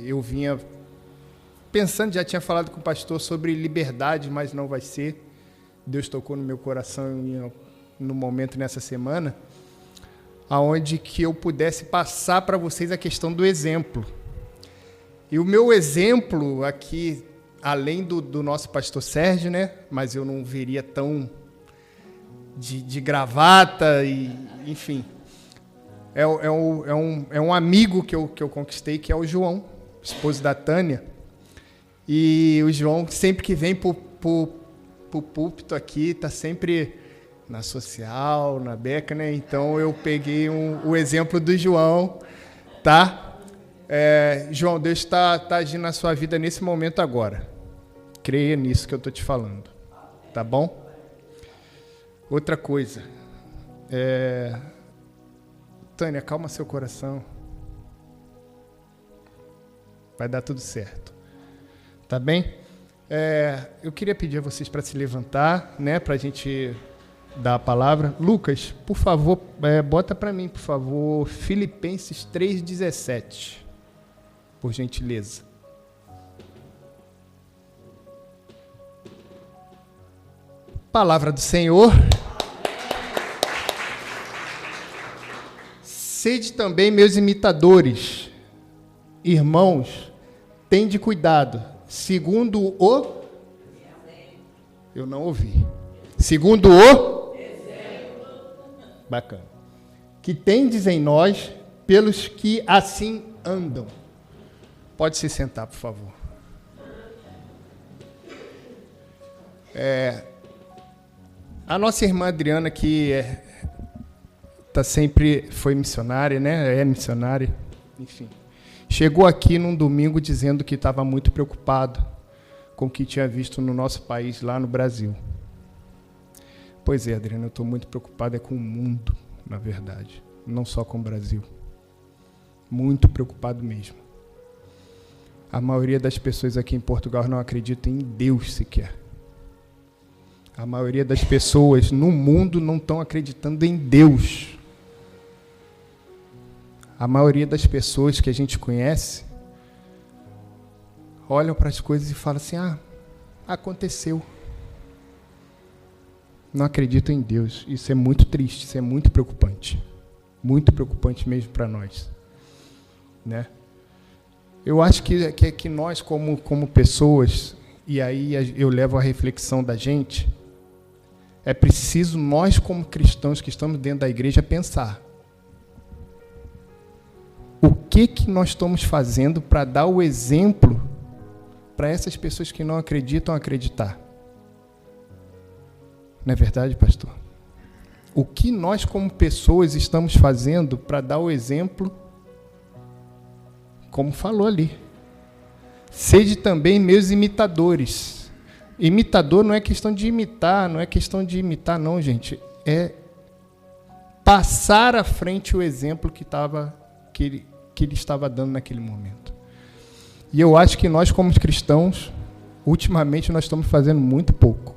Eu vinha pensando, já tinha falado com o pastor sobre liberdade, mas não vai ser. Deus tocou no meu coração no momento nessa semana, aonde que eu pudesse passar para vocês a questão do exemplo. E o meu exemplo aqui, além do nosso pastor Sérgio, né? Mas eu não veria tão de gravata, enfim. É um amigo que eu conquistei, que é o João, esposo da Tânia. E o João, sempre que vem pro púlpito aqui, está sempre na social, na beca, né? Então eu peguei o exemplo do João, tá? João, Deus está agindo na sua vida nesse momento agora. Creia nisso que eu estou te falando, tá bom? Outra coisa, Tânia, calma seu coração. Vai dar tudo certo, tá bem? Eu queria pedir a vocês para se levantar, né, para a gente dar a palavra. Lucas, por favor, bota para mim, por favor, Filipenses 3,17, por gentileza. Palavra do Senhor. Sede também meus imitadores, irmãos, tende cuidado, segundo o... Eu não ouvi. Segundo o... Bacana. Que tendes em nós, pelos que assim andam. Pode se sentar, por favor. A nossa irmã Adriana, que foi missionária, né? É missionária, enfim. Chegou aqui num domingo dizendo que estava muito preocupado com o que tinha visto no nosso país, lá no Brasil. Pois é, Adriana, eu estou muito preocupado com o mundo, na verdade. Não só com o Brasil. Muito preocupado mesmo. A maioria das pessoas aqui em Portugal não acredita em Deus sequer. A maioria das pessoas no mundo não estão acreditando em Deus. A maioria das pessoas que a gente conhece olham para as coisas e falam assim, aconteceu. Não acreditam em Deus. Isso é muito triste, isso é muito preocupante. Muito preocupante mesmo para nós. Né? Eu acho que nós, como pessoas, e aí eu levo a reflexão da gente, é preciso nós, como cristãos que estamos dentro da igreja, pensar. O que nós estamos fazendo para dar o exemplo para essas pessoas que não acreditam acreditar? Não é verdade, pastor? O que nós, como pessoas, estamos fazendo para dar o exemplo, como falou ali. Sede também meus imitadores. Imitador não é questão de imitar, não, gente. É passar à frente o exemplo que ele estava dando naquele momento. E eu acho que nós, como cristãos, ultimamente nós estamos fazendo muito pouco.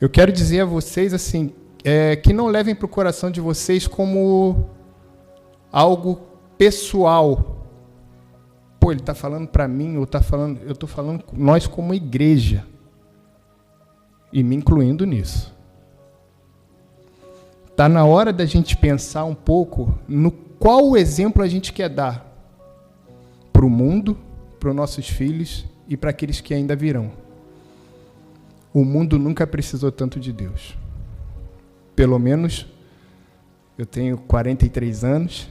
Eu quero dizer a vocês assim, que não levem para o coração de vocês como algo pessoal. Pô, ele está falando para mim, eu estou falando nós como igreja, e me incluindo nisso. Está na hora da gente pensar um pouco no qual exemplo a gente quer dar para o mundo, para os nossos filhos e para aqueles que ainda virão. O mundo nunca precisou tanto de Deus. Pelo menos, eu tenho 43 anos.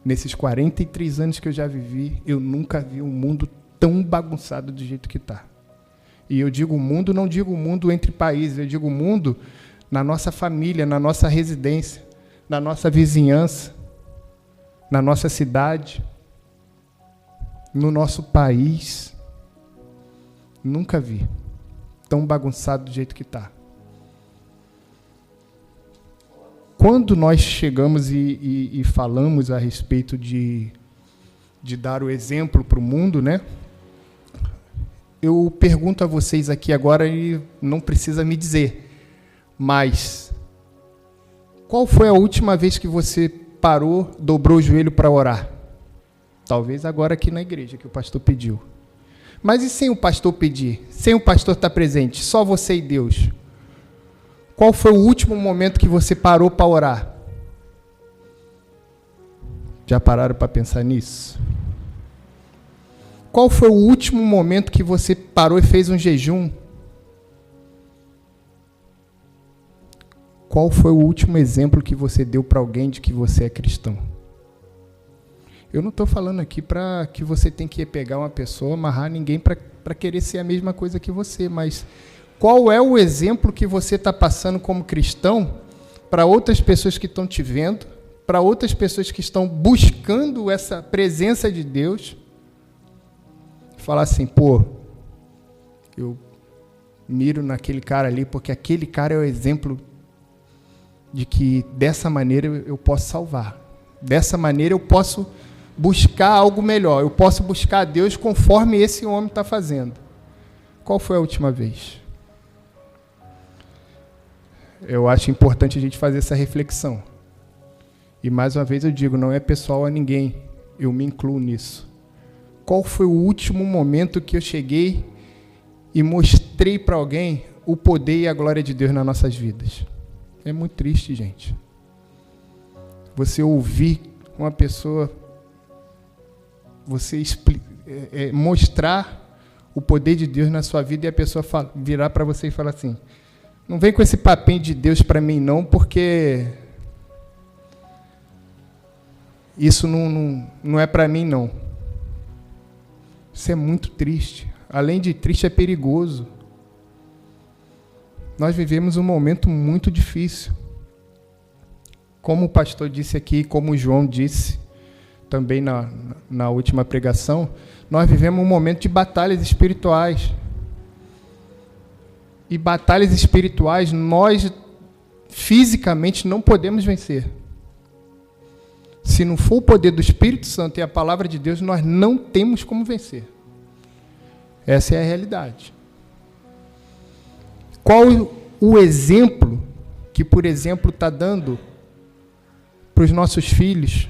Nesses 43 anos que eu já vivi, eu nunca vi um mundo tão bagunçado do jeito que está. E eu digo mundo, não digo mundo entre países, eu digo mundo na nossa família, na nossa residência, na nossa vizinhança, na nossa cidade, no nosso país. Nunca vi tão bagunçado do jeito que está. Quando nós chegamos e falamos a respeito de dar o exemplo para o mundo, né? Eu pergunto a vocês aqui agora, e não precisa me dizer, mas qual foi a última vez que você parou, dobrou o joelho para orar? Talvez agora aqui na igreja, que o pastor pediu. Mas e sem o pastor pedir? Sem o pastor estar presente? Só você e Deus? Qual foi o último momento que você parou para orar? Já pararam para pensar nisso? Qual foi o último momento que você parou e fez um jejum? Qual foi o último exemplo que você deu para alguém de que você é cristão? Eu não estou falando aqui para que você tem que pegar uma pessoa, amarrar ninguém para querer ser a mesma coisa que você, mas qual é o exemplo que você está passando como cristão para outras pessoas que estão te vendo, para outras pessoas que estão buscando essa presença de Deus? Falar assim, pô, eu miro naquele cara ali, porque aquele cara é o exemplo de que dessa maneira eu posso salvar. Dessa maneira eu posso buscar algo melhor. Eu posso buscar a Deus conforme esse homem está fazendo. Qual foi a última vez? Eu acho importante a gente fazer essa reflexão. E mais uma vez eu digo, não é pessoal a ninguém. Eu me incluo nisso. Qual foi o último momento que eu cheguei e mostrei para alguém o poder e a glória de Deus nas nossas vidas? É muito triste, gente. Você ouvir uma pessoa, você mostrar o poder de Deus na sua vida e a pessoa virar para você e falar assim, não vem com esse papinho de Deus para mim não, porque isso não é para mim não. Isso é muito triste. Além de triste, é perigoso. Nós vivemos um momento muito difícil. Como o pastor disse aqui, como o João disse também na última pregação, nós vivemos um momento de batalhas espirituais. E batalhas espirituais nós fisicamente não podemos vencer. Se não for o poder do Espírito Santo e a palavra de Deus, nós não temos como vencer. Essa é a realidade. Qual o exemplo que, por exemplo, está dando para os nossos filhos,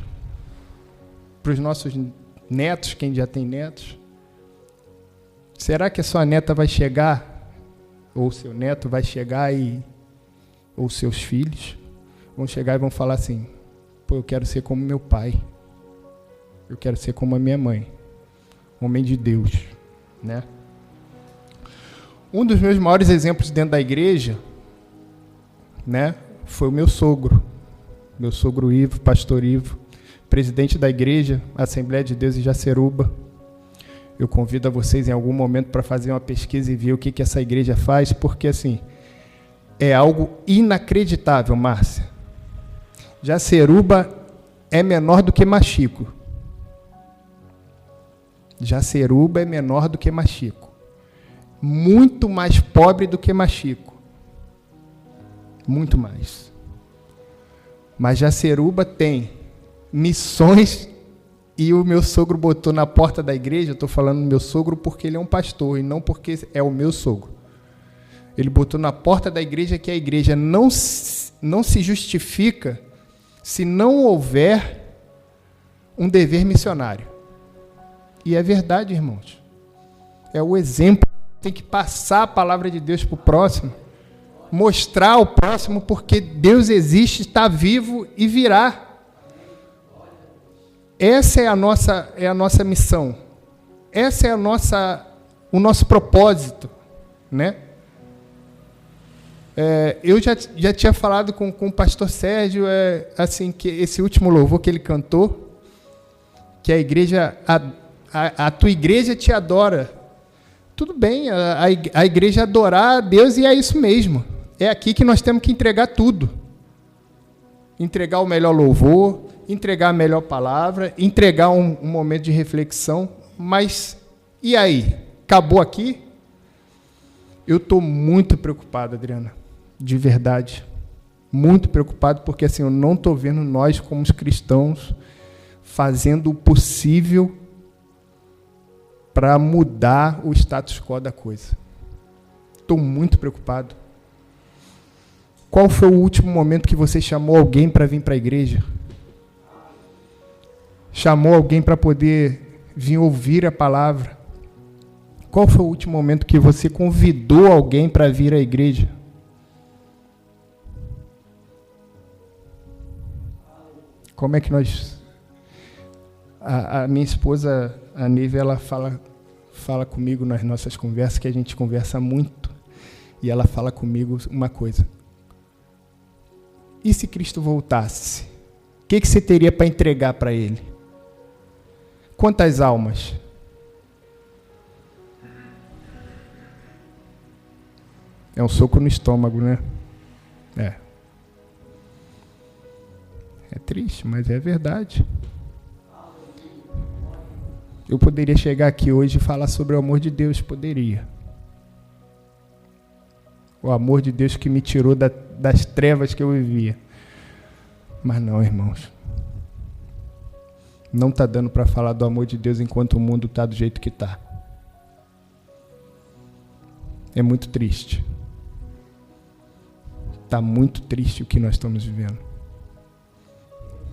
para os nossos netos, quem já tem netos? Será que a sua neta vai chegar, ou seu neto vai chegar, ou seus filhos vão chegar e vão falar assim, pô, eu quero ser como meu pai, eu quero ser como a minha mãe, homem de Deus, né? Um dos meus maiores exemplos dentro da igreja, né, foi o meu sogro Ivo, pastor Ivo, presidente da igreja, Assembleia de Deus em Jaceruba. Eu convido a vocês em algum momento para fazer uma pesquisa e ver o que essa igreja faz, porque assim, é algo inacreditável, Márcia. Jaceruba é menor do que Machico. Jaceruba é menor do que Machico. Muito mais pobre do que Machico. Muito mais. Mas Jaceruba tem missões e o meu sogro botou na porta da igreja, eu estou falando do meu sogro porque ele é um pastor e não porque é o meu sogro. Ele botou na porta da igreja que a igreja não se justifica se não houver um dever missionário. E é verdade, irmãos. É o exemplo. Tem que passar a palavra de Deus para o próximo. Mostrar ao próximo porque Deus existe, está vivo e virá. Essa é a nossa missão. Essa é o nosso propósito, né? Eu já tinha falado com o pastor Sérgio, assim, que esse último louvor que ele cantou, que a igreja, a tua igreja te adora. Tudo bem, a igreja adorar a Deus e é isso mesmo. É aqui que nós temos que entregar tudo. Entregar o melhor louvor, entregar a melhor palavra, entregar um momento de reflexão. Mas, e aí? Acabou aqui? Eu estou muito preocupado, Adriana. De verdade. Muito preocupado, porque assim, eu não estou vendo nós, como os cristãos, fazendo o possível para mudar o status quo da coisa. Estou muito preocupado. Qual foi o último momento que você chamou alguém para vir para a igreja? chamou alguém para poder vir ouvir a palavra? Qual foi o último momento que você convidou alguém para vir à igreja? Como é que nós... A minha esposa, a Neve, ela fala comigo nas nossas conversas, que a gente conversa muito, e ela fala comigo uma coisa. E se Cristo voltasse? O que você teria para entregar para Ele? Quantas almas? É um soco no estômago, né? É triste, mas é verdade. Eu poderia chegar aqui hoje e falar sobre o amor de Deus, poderia. O amor de Deus que me tirou das trevas que eu vivia. Mas não, irmãos. Não está dando para falar do amor de Deus enquanto o mundo está do jeito que está. É muito triste. Está muito triste o que nós estamos vivendo.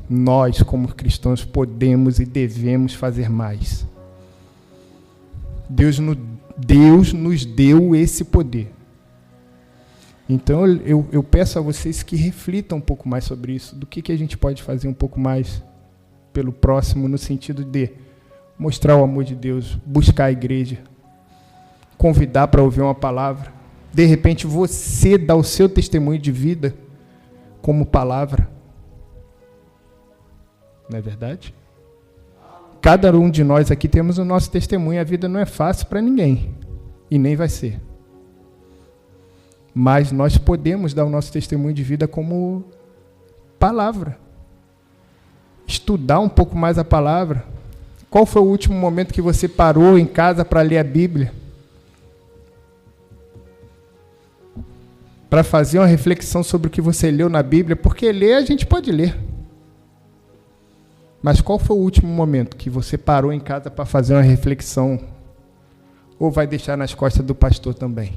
Nós, como cristãos, podemos e devemos fazer mais. Deus nos deu esse poder. Então, eu peço a vocês que reflitam um pouco mais sobre isso, do que a gente pode fazer um pouco mais pelo próximo, no sentido de mostrar o amor de Deus, buscar a igreja, convidar para ouvir uma palavra. De repente, você dá o seu testemunho de vida como palavra. Não é verdade? Cada um de nós aqui temos o nosso testemunho. A vida não é fácil para ninguém. E nem vai ser. Mas nós podemos dar o nosso testemunho de vida como palavra. Estudar um pouco mais a palavra. Qual foi o último momento que você parou em casa para ler a Bíblia? Para fazer uma reflexão sobre o que você leu na Bíblia? Porque ler a gente pode ler. Mas qual foi o último momento que você parou em casa para fazer uma reflexão? Ou vai deixar nas costas do pastor também?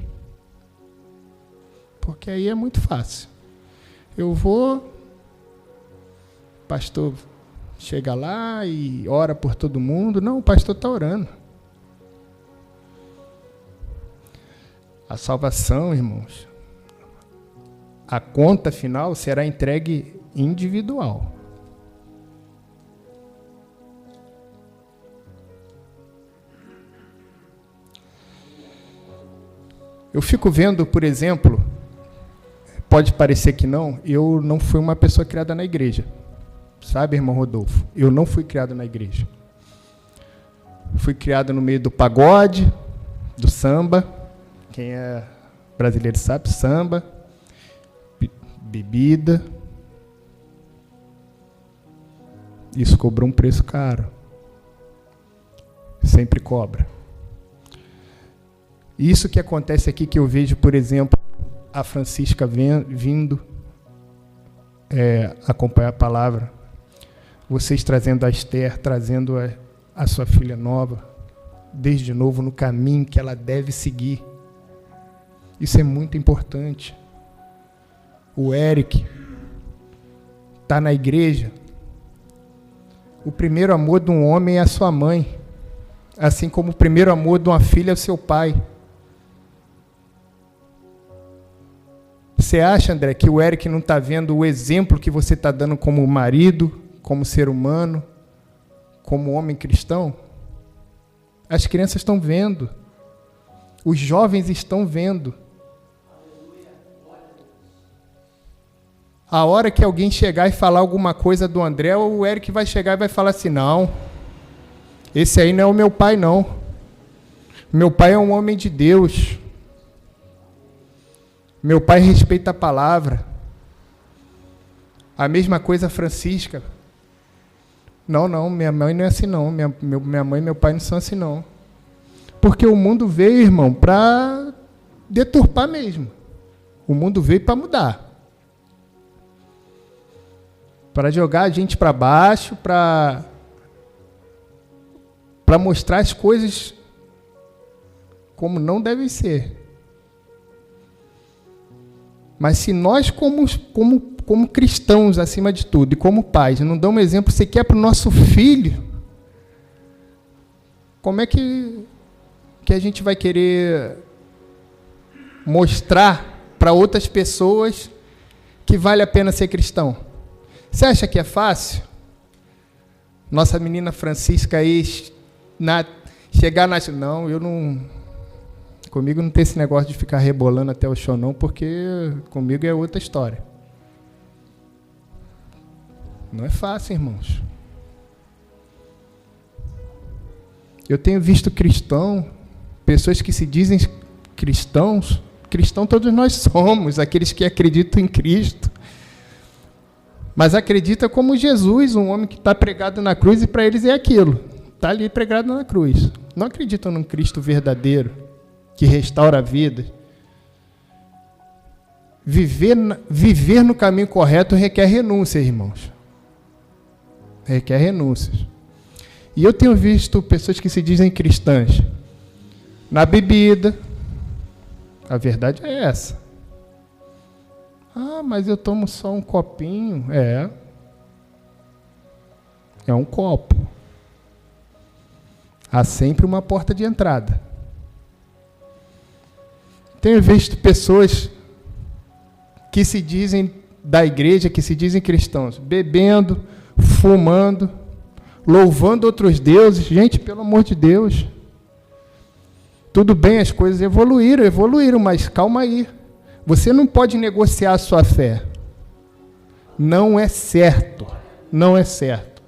Porque aí é muito fácil. Eu vou, o pastor chega lá e ora por todo mundo. Não, o pastor está orando. A salvação, irmãos, a conta final será entregue individual. Eu fico vendo, por exemplo, pode parecer que não, eu não fui uma pessoa criada na igreja. Sabe, irmão Rodolfo? Eu não fui criado na igreja. Fui criado no meio do pagode, do samba. Quem é brasileiro sabe, samba, bebida. Isso cobrou um preço caro. Sempre cobra. Isso que acontece aqui, que eu vejo, por exemplo, a Francisca vindo acompanhar a palavra, vocês trazendo a Esther, trazendo a sua filha nova, desde novo no caminho que ela deve seguir. Isso é muito importante. O Eric está na igreja. O primeiro amor de um homem é a sua mãe, assim como o primeiro amor de uma filha é o seu pai. Você acha, André, que o Eric não está vendo o exemplo que você está dando como marido, como ser humano, como homem cristão? As crianças estão vendo. Os jovens estão vendo. A hora que alguém chegar e falar alguma coisa do André, o Eric vai chegar e vai falar assim, não, esse aí não é o meu pai, não. Meu pai é um homem de Deus. Meu pai respeita a palavra. A mesma coisa a Francisca. Não, minha mãe não é assim não. Minha mãe e meu pai não são assim não. Porque o mundo veio, irmão, para deturpar mesmo. O mundo veio para mudar. Para jogar a gente para baixo, para mostrar as coisas como não devem ser. Mas se nós, como como cristãos, acima de tudo, e como pais, não damos exemplo sequer para o nosso filho, como é que a gente vai querer mostrar para outras pessoas que vale a pena ser cristão? Você acha que é fácil? Nossa menina Francisca aí, chegar na... Não, eu não... Comigo não tem esse negócio de ficar rebolando até o chão, não, porque comigo é outra história. Não é fácil, irmãos. Eu tenho visto pessoas que se dizem cristãos todos nós somos, aqueles que acreditam em Cristo. Mas acredita como Jesus, um homem que está pregado na cruz, e para eles é aquilo. Está ali pregado na cruz. Não acreditam num Cristo verdadeiro, que restaura a vida. Viver no caminho correto requer renúncia, irmãos. Requer renúncias. E eu tenho visto pessoas que se dizem cristãs na bebida. A verdade é essa. Ah, mas eu tomo só um copinho. É um copo. Há sempre uma porta de entrada. Tenho visto pessoas que se dizem da igreja, que se dizem cristãos, bebendo, fumando, louvando outros deuses. Gente, pelo amor de Deus. Tudo bem, as coisas evoluíram, mas calma aí. Você não pode negociar a sua fé. Não é certo. Não é certo.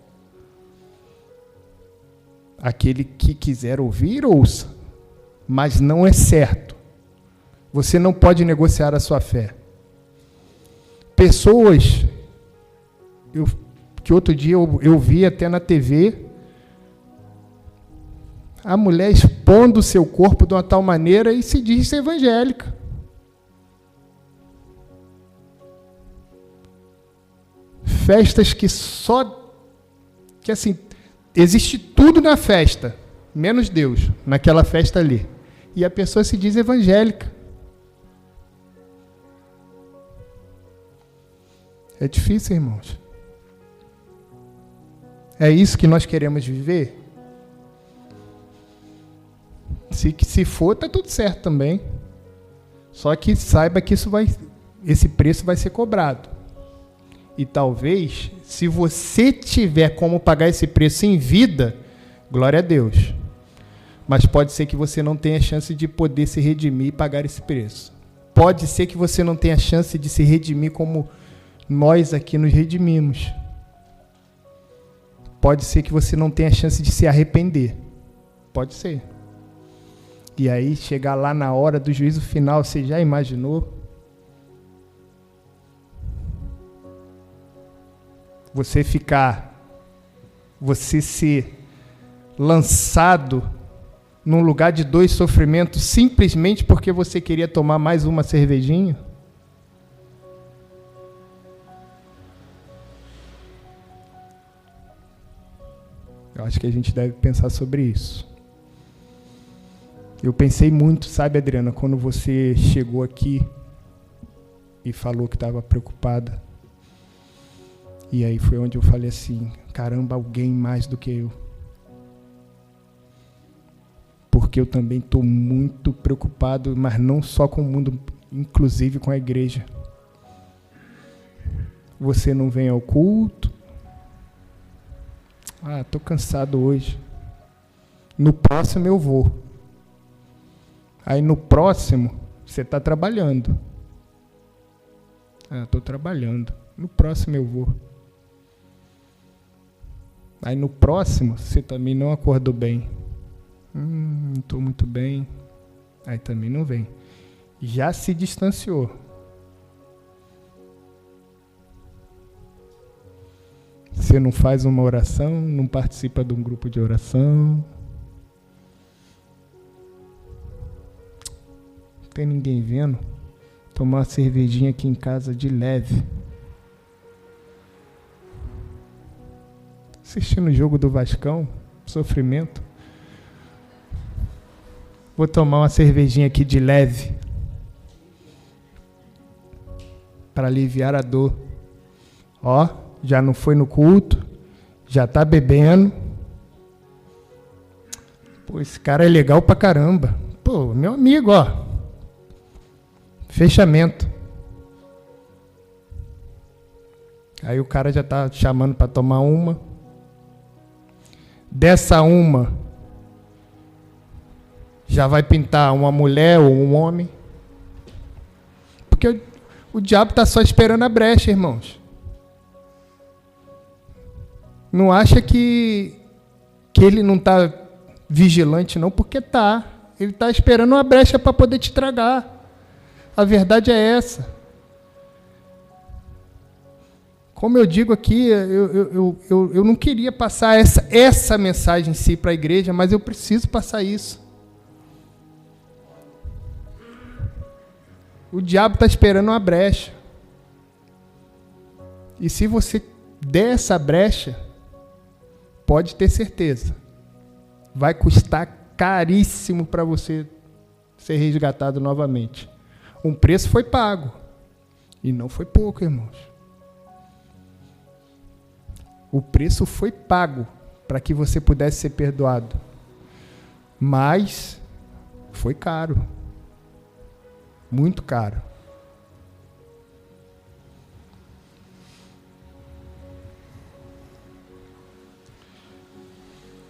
Aquele que quiser ouvir, ouça. Mas não é certo. Você não pode negociar a sua fé. Pessoas, que outro dia eu vi até na TV, a mulher expondo o seu corpo de uma tal maneira e se diz ser evangélica. Festas que assim, existe tudo na festa, menos Deus, naquela festa ali. E a pessoa se diz evangélica. É difícil, irmãos. É isso que nós queremos viver? Se for, está tudo certo também. Só que saiba que esse preço vai ser cobrado. E talvez, se você tiver como pagar esse preço em vida, glória a Deus. Mas pode ser que você não tenha chance de poder se redimir e pagar esse preço. Pode ser que você não tenha chance de se redimir como nós aqui nos redimimos. Pode ser que você não tenha chance de se arrepender. Pode ser. E aí, chegar lá na hora do juízo final, você já imaginou? Você ser lançado num lugar de dor e sofrimento simplesmente porque você queria tomar mais uma cervejinha? Eu acho que a gente deve pensar sobre isso. Eu pensei muito, sabe, Adriana, quando você chegou aqui e falou que estava preocupada. E aí foi onde eu falei assim, caramba, alguém mais do que eu. Porque eu também estou muito preocupado, mas não só com o mundo, inclusive com a igreja. Você não vem ao culto? Ah, estou cansado hoje. No próximo eu vou. Aí no próximo, você está trabalhando. Ah, estou trabalhando. No próximo eu vou. Aí no próximo, você também não acordou bem. Não estou muito bem. Aí também não vem. Já se distanciou. Você não faz uma oração, não participa de um grupo de oração. Não tem ninguém vendo. Tomar uma cervejinha aqui em casa de leve. Assistindo o jogo do Vascão, sofrimento. Vou tomar uma cervejinha aqui de leve. Para aliviar a dor. Ó, já não foi no culto, já está bebendo. Pô, esse cara é legal pra caramba. Pô, meu amigo, ó. Fechamento. Aí o cara já está chamando para tomar uma. Dessa uma, já vai pintar uma mulher ou um homem. Porque o diabo está só esperando a brecha, irmãos. Não acha que ele não está vigilante, não, porque está. Ele está esperando uma brecha para poder te tragar. A verdade é essa. Como eu digo aqui, eu não queria passar essa mensagem em si para a igreja, mas eu preciso passar isso. O diabo está esperando uma brecha. E se você der essa brecha, pode ter certeza, vai custar caríssimo para você ser resgatado novamente. Um preço foi pago. E não foi pouco, irmãos. O preço foi pago para que você pudesse ser perdoado. Mas foi caro. Muito caro.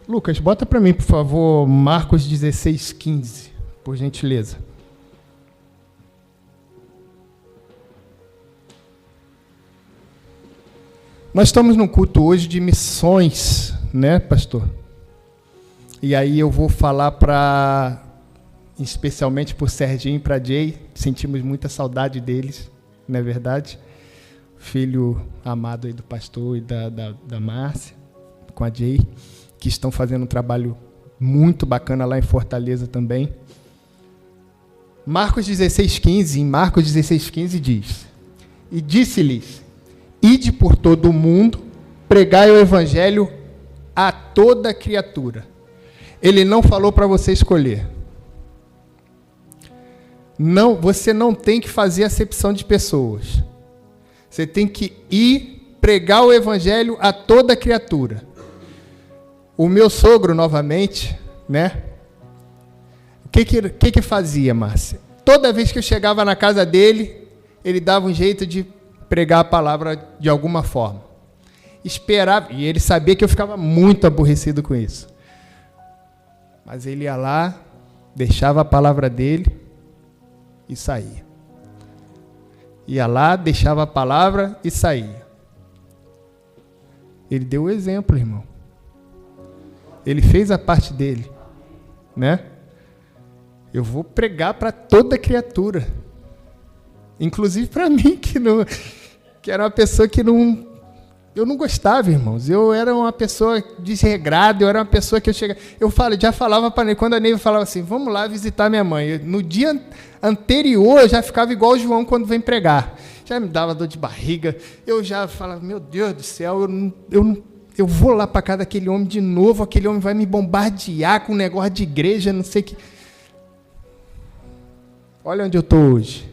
Lucas, bota para mim, por favor, Marcos 16:15, por gentileza. Nós estamos num culto hoje de missões, né, pastor? E aí eu vou falar especialmente para o Serginho e para a Jay, sentimos muita saudade deles, não é verdade? Filho amado aí do pastor e da Márcia, com a Jay, que estão fazendo um trabalho muito bacana lá em Fortaleza também. Marcos 16:15, em Marcos 16:15 diz: E disse-lhes: Ide por todo o mundo, pregai o evangelho a toda criatura. Ele não falou para você escolher. Não, você não tem que fazer acepção de pessoas. Você tem que ir pregar o evangelho a toda criatura. O meu sogro, novamente, né? O que fazia, Márcia? Toda vez que eu chegava na casa dele, ele dava um jeito de pregar a palavra de alguma forma. Esperava, e ele sabia que eu ficava muito aborrecido com isso. Mas ele ia lá, deixava a palavra dele e saía. Ia lá, deixava a palavra e saía. Ele deu o exemplo, irmão. Ele fez a parte dele, né? Eu vou pregar para toda criatura, inclusive para mim, que era uma pessoa que eu não gostava, irmãos. Eu era uma pessoa desregrada, eu era uma pessoa que já falava para ele, quando a Neiva falava assim, vamos lá visitar minha mãe. No dia anterior, eu já ficava igual o João quando vem pregar. Já me dava dor de barriga, eu já falava, meu Deus do céu, eu vou lá para casa daquele homem de novo, aquele homem vai me bombardear com um negócio de igreja, não sei o que. Olha onde eu estou hoje.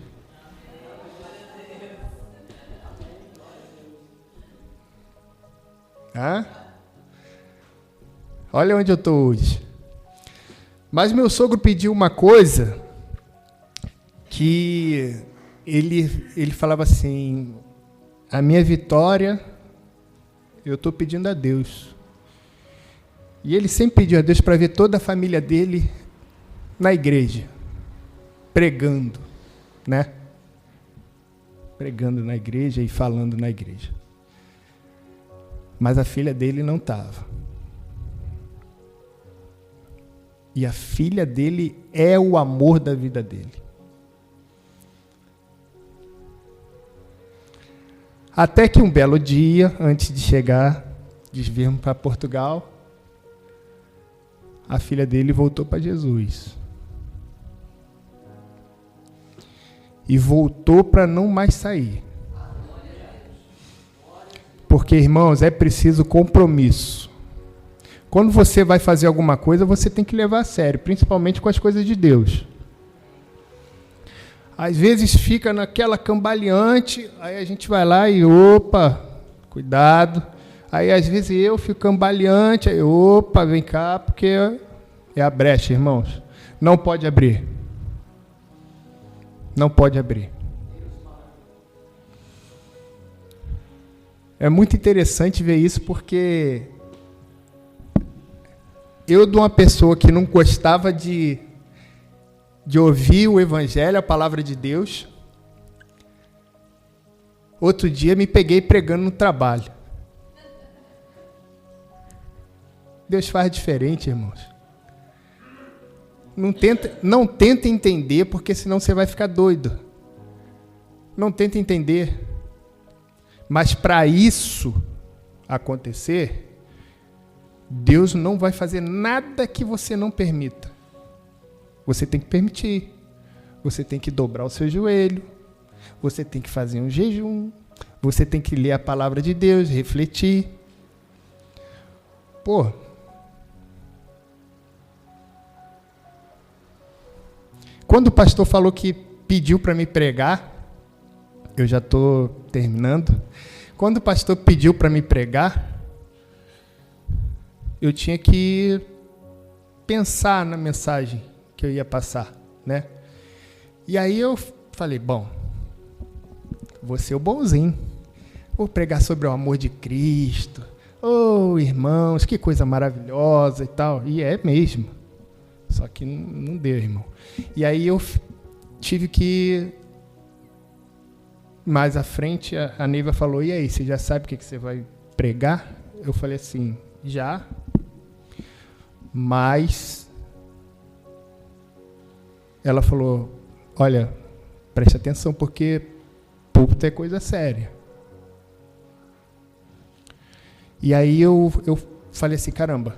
Olha onde eu estou hoje. Mas meu sogro pediu uma coisa que ele falava assim, a minha vitória eu estou pedindo a Deus. E ele sempre pediu a Deus para ver toda a família dele na igreja, pregando, né? Pregando na igreja e falando na igreja. Mas a filha dele não estava. E a filha dele é o amor da vida dele. Até que um belo dia, antes de chegar, de virmos para Portugal, a filha dele voltou para Jesus. E voltou para não mais sair. Porque, irmãos, é preciso compromisso. Quando você vai fazer alguma coisa, você tem que levar a sério, principalmente com as coisas de Deus. Às vezes fica naquela cambaleante, aí a gente vai lá e, opa, cuidado. Aí, às vezes, eu fico cambaleante, aí, opa, vem cá, porque é a brecha, irmãos. Não pode abrir. Não pode abrir. É muito interessante ver isso, porque eu, de uma pessoa que não gostava de ouvir o Evangelho, a palavra de Deus, outro dia me peguei pregando no trabalho. Deus faz diferente, irmãos. Não tenta entender, porque senão você vai ficar doido. Não tenta entender. Mas para isso acontecer, Deus não vai fazer nada que você não permita. Você tem que permitir. Você tem que dobrar o seu joelho. Você tem que fazer um jejum. Você tem que ler a palavra de Deus, refletir. Pô. Quando o pastor falou que pediu para me pregar, eu já estou terminando. Quando o pastor pediu para me pregar, eu tinha que pensar na mensagem que eu ia passar, né? E aí eu falei, bom, vou ser o bonzinho. Vou pregar sobre o amor de Cristo. Oh, irmãos, que coisa maravilhosa e tal. E é mesmo. Só que não deu, irmão. E aí eu tive que... Mais à frente, a Neiva falou, e aí, você já sabe o que você vai pregar? Eu falei assim, já. Mas... Ela falou, olha, preste atenção, porque púlpito é coisa séria. E aí eu falei assim, caramba,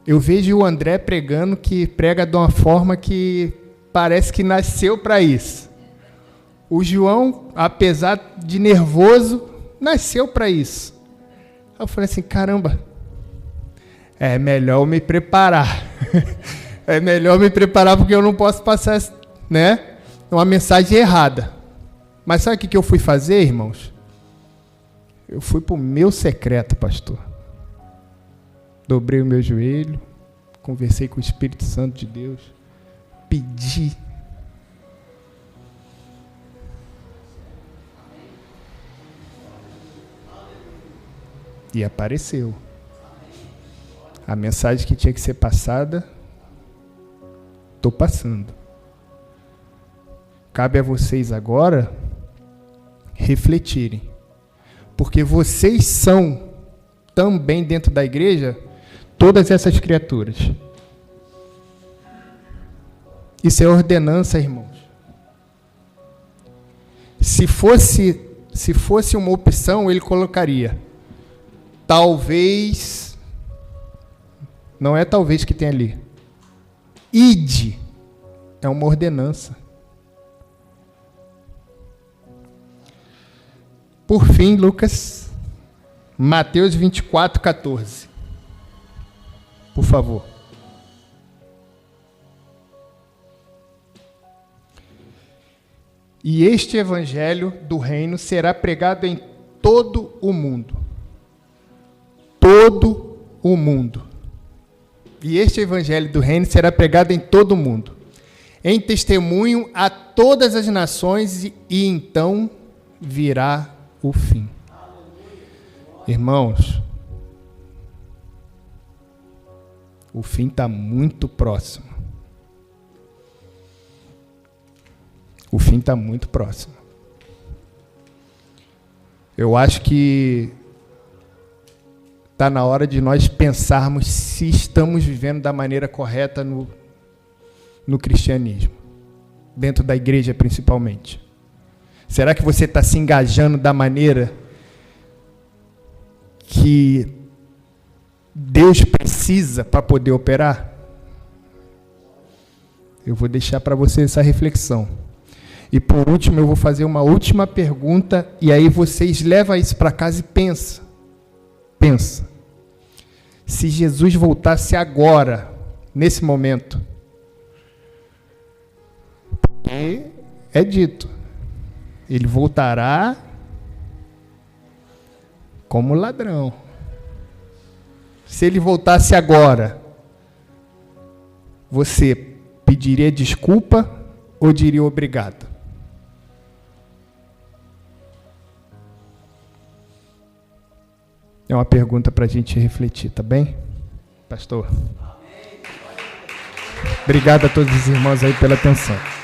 eu vejo o André pregando, que prega de uma forma que parece que nasceu para isso. O João, apesar de nervoso, nasceu para isso. Eu falei assim, caramba, é melhor eu me preparar. É melhor me preparar, porque eu não posso passar, né, uma mensagem errada. Mas sabe o que eu fui fazer, irmãos? Eu fui para o meu secreto, pastor. Dobrei o meu joelho, conversei com o Espírito Santo de Deus, pedi. E apareceu. A mensagem que tinha que ser passada, estou passando. Cabe a vocês agora refletirem. Porque vocês são também dentro da igreja todas essas criaturas. Isso é ordenança, irmãos. Se fosse uma opção, ele colocaria talvez, não é talvez que tem ali. Ide é uma ordenança. Por fim, Lucas, Mateus 24:14. Por favor. E este evangelho do reino será pregado em todo o mundo. Todo o mundo. E este evangelho do reino será pregado em todo o mundo, em testemunho a todas as nações, e então virá o fim. Irmãos, o fim está muito próximo. O fim está muito próximo. Eu acho que está na hora de nós pensarmos se estamos vivendo da maneira correta no cristianismo, dentro da igreja principalmente. Será que você está se engajando da maneira que Deus precisa para poder operar? Eu vou deixar para você essa reflexão. E por último, eu vou fazer uma última pergunta, e aí vocês levam isso para casa e pensa. Pensa. Se Jesus voltasse agora, nesse momento, porque é dito, ele voltará como ladrão. Se ele voltasse agora, você pediria desculpa ou diria obrigado? É uma pergunta para a gente refletir, tá bem? Pastor. Obrigado a todos os irmãos aí pela atenção.